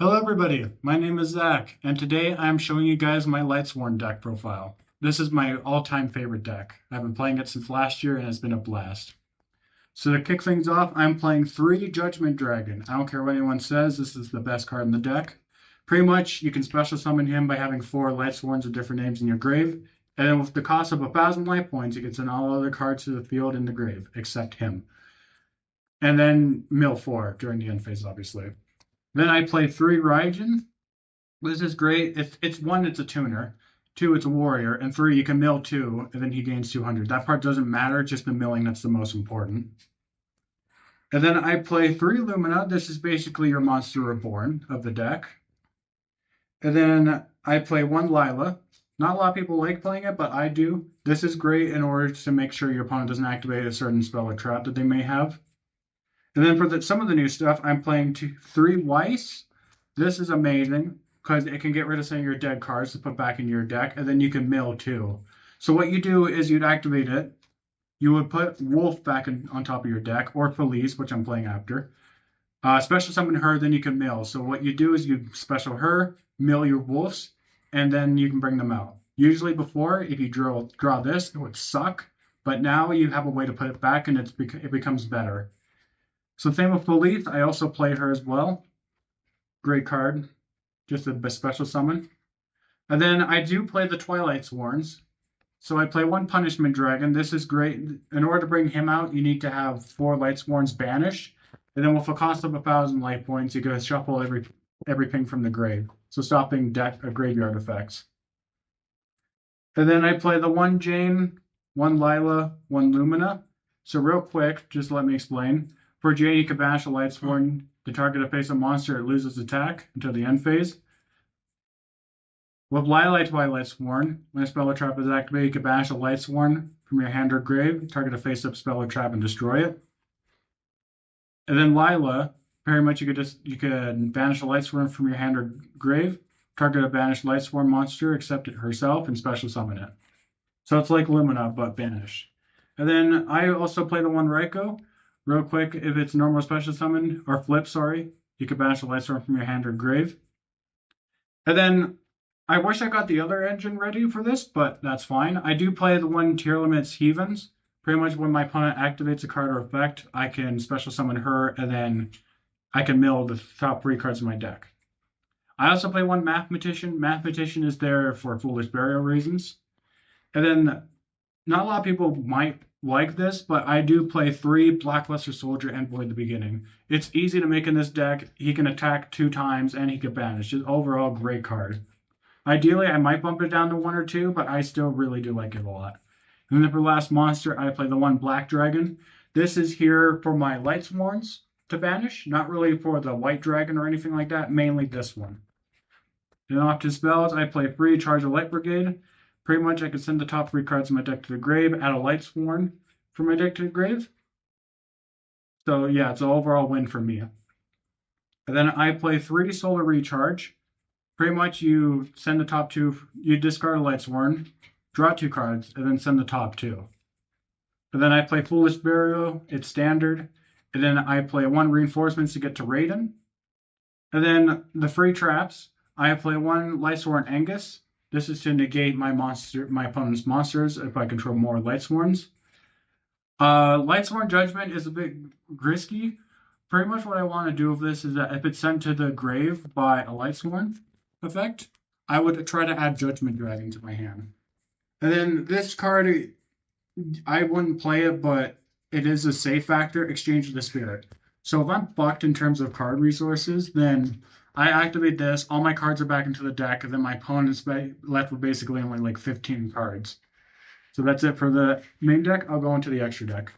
Hello everybody, my name is Zach, and today I'm showing you guys my Lightsworn deck profile. This is my all-time favorite deck. I've been playing it since last year and it's been a blast. So to kick things off, I'm playing 3 Judgment Dragon. I don't care what anyone says, this is the best card in the deck. Pretty much, you can special summon him by having 4 Lightsworns with different names in your grave, and then with the cost of 1,000 life points, you can send all other cards to the field in the grave, except him. And then mill 4 during the end phase, obviously. Then I play 3 Raijin. This is great. It's one, it's a tuner. Two, it's a warrior. And three, you can mill two, and then he gains 200. That part doesn't matter, just the milling that's the most important. And then I play 3 Lumina. This is basically your Monster Reborn of the deck. And then I play 1 Lila. Not a lot of people like playing it, but I do. This is great in order to make sure your opponent doesn't activate a certain spell or trap that they may have. And then for some of the new stuff, I'm playing 3 Weiss. This is amazing because it can get rid of some of your dead cards to put back in your deck, and then you can mill too. So what you do is you'd activate it. You would put Wolf back on top of your deck, or Felice, which I'm playing after. Special summon her, then you can mill. So what you do is you special her, mill your Wolves, and then you can bring them out. Usually before, if you draw this, it would suck, but now you have a way to put it back, and it becomes better. So same with Felice, I also play her as well. Great card, just a special summon. And then I do play the Lightsworns. So I play 1 Punishment Dragon. This is great. In order to bring him out, you need to have 4 Lightsworns banished. And then with a cost of 1,000 life points, you can shuffle everything from the grave. So stopping graveyard effects. And then I play the 1 Jane, 1 Lila, 1 Lumina. So real quick, just let me explain. For Jane, you can banish a Lightsworn. To target a face of monster, it loses attack until the end phase. With Lightsworn, when a spell or trap is activated, you can banish a Lightsworn from your hand or grave, target a face-up spell or trap, and destroy it. And then Lila, very much you could banish a Lightsworn from your hand or grave, target a banished Lightsworn monster, accept it herself, and special summon it. So it's like Lumina, but banished. And then I also play the 1 Raikou. Real quick, if it's normal special summon, or flip, sorry, you can banish a Lightsworn from your hand or grave. And then I wish I got the other engine ready for this, but that's fine. I do play the 1 Tier Limits Heathens. Pretty much when my opponent activates a card or effect, I can special summon her, and then I can mill the top 3 cards in my deck. I also play 1 Mathematician. Mathematician is there for Foolish Burial reasons. And then not a lot of people might like this, but I do play 3 Blackluster Soldier and Void the Beginning. It's easy to make in this deck. He can attack 2 times and he can banish. Just overall great card. Ideally, I might bump it down to 1 or 2, but I still really do like it a lot. And then for last monster, I play the 1 Black Dragon. This is here for my Lightsworns to banish, not really for the White Dragon or anything like that, mainly this one. Then off to spells, I play 3 Charge of Light Brigade. Pretty much I can send the top 3 cards in my deck to the grave, add a Lightsworn from my deck to the grave. So yeah, it's an overall win for me. And then I play 3 Solar Recharge. Pretty much you send the top 2, you discard a Lightsworn, draw 2 cards, and then send the top 2. And then I play Foolish Burial, it's standard. And then I play 1 Reinforcements to get to Raiden. And then the free traps, I play 1 Lightsworn Angus. This is to negate my opponent's monsters if I control more Lightsworns. Lightsworn Judgment is a bit risky. Pretty much what I want to do with this is that if it's sent to the grave by a Lightsworn effect, I would try to add Judgment Dragon to my hand. And then this card, I wouldn't play it, but it is a safe factor, Exchange of the Spirit. So if I'm fucked in terms of card resources, then I activate this, all my cards are back into the deck, and then my opponent's left with basically only like 15 cards. So that's it for the main deck. I'll go into the extra deck.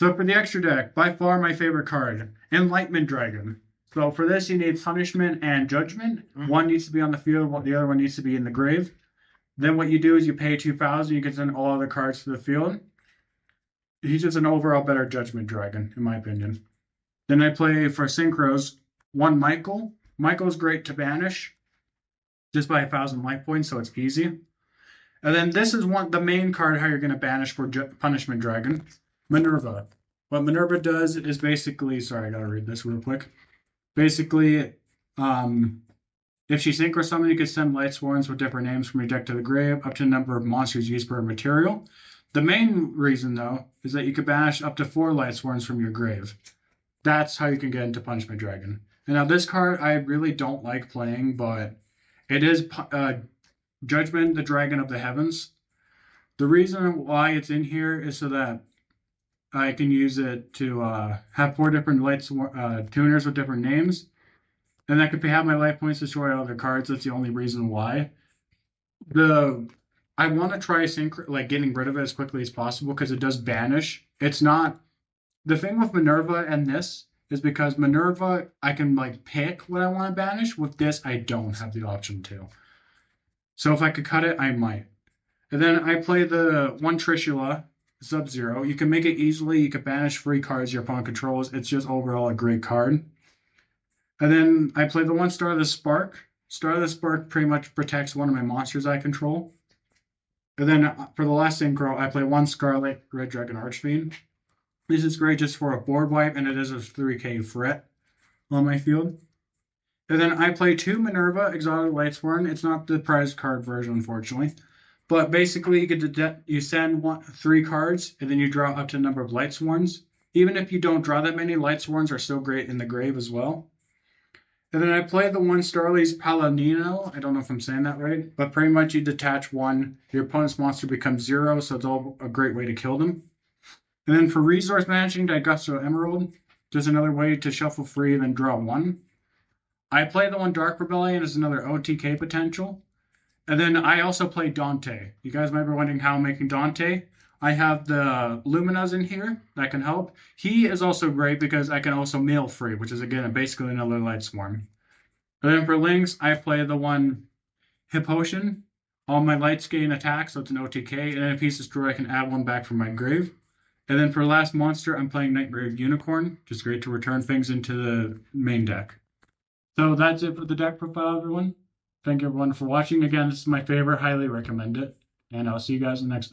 So for the extra deck, by far my favorite card, Enlightenment Dragon. So for this, you need Punishment and Judgment. One needs to be on the field, while the other one needs to be in the grave. Then what you do is you pay 2,000, you can send all other cards to the field. He's just an overall better Judgment Dragon, in my opinion. Then I play for Synchros 1 Michael. Michael's great to banish, just by 1,000 life points, so it's easy. And then this is the main card how you're going to banish for Punishment Dragon, Minerva. What Minerva does is basically, sorry, I gotta read this real quick. Basically, If she synchro summons, you can send Lightsworns with different names from your deck to the grave, up to the number of monsters used per material. The main reason, though, is that you can banish up to 4 Lightsworns from your grave. That's how you can get into Punishment Dragon. And now this card I really don't like playing, but it is Judgment, the Dragon of the Heavens. The reason why it's in here is so that I can use it to have 4 different tuners with different names. And I could have my life points destroy other cards. That's the only reason why. I want to try getting rid of it as quickly as possible because it does banish. It's not the thing with Minerva and this is because Minerva I can pick what I want to banish. With this, I don't have the option to. So if I could cut it, I might. And then I play the one Trishula Sub-Zero. You can make it easily. You can banish 3 cards your opponent controls. It's just overall a great card. And then I play the one Star of the Spark. Star of the Spark pretty much protects one of my monsters I control. And then for the last synchro, I play one Scarlet Red Dragon Archfiend. This is great just for a board wipe, and it is a 3k threat on my field. And then I play 2 Minerva Exotic Lightsworn. It's not the prize card version, unfortunately. But basically, you send 3 cards, and then you draw up to a number of Lightsworns. Even if you don't draw that many, Lightsworns are still great in the grave as well. And then I play the one Starly's Paladino. I don't know if I'm saying that right, but pretty much you detach 1. Your opponent's monster becomes 0, so it's all a great way to kill them. And then for resource managing, Gusto Emerald, just another way to shuffle free and then draw 1. I play the one Dark Rebellion as another OTK potential. And then I also play Dante. You guys might be wondering how I'm making Dante. I have the Luminas in here that can help. He is also great because I can also mail free, which is again basically another Lightsworn. And then for links, I play the one Hippotion. All my lights gain attack, so it's an OTK. And then if he's destroyed, I can add 1 back from my grave. And then for last monster, I'm playing Nightmare Unicorn. Just great to return things into the main deck. So that's it for the deck profile, everyone. Thank you everyone for watching. Again, this is my favorite. Highly recommend it. And I'll see you guys in the next video.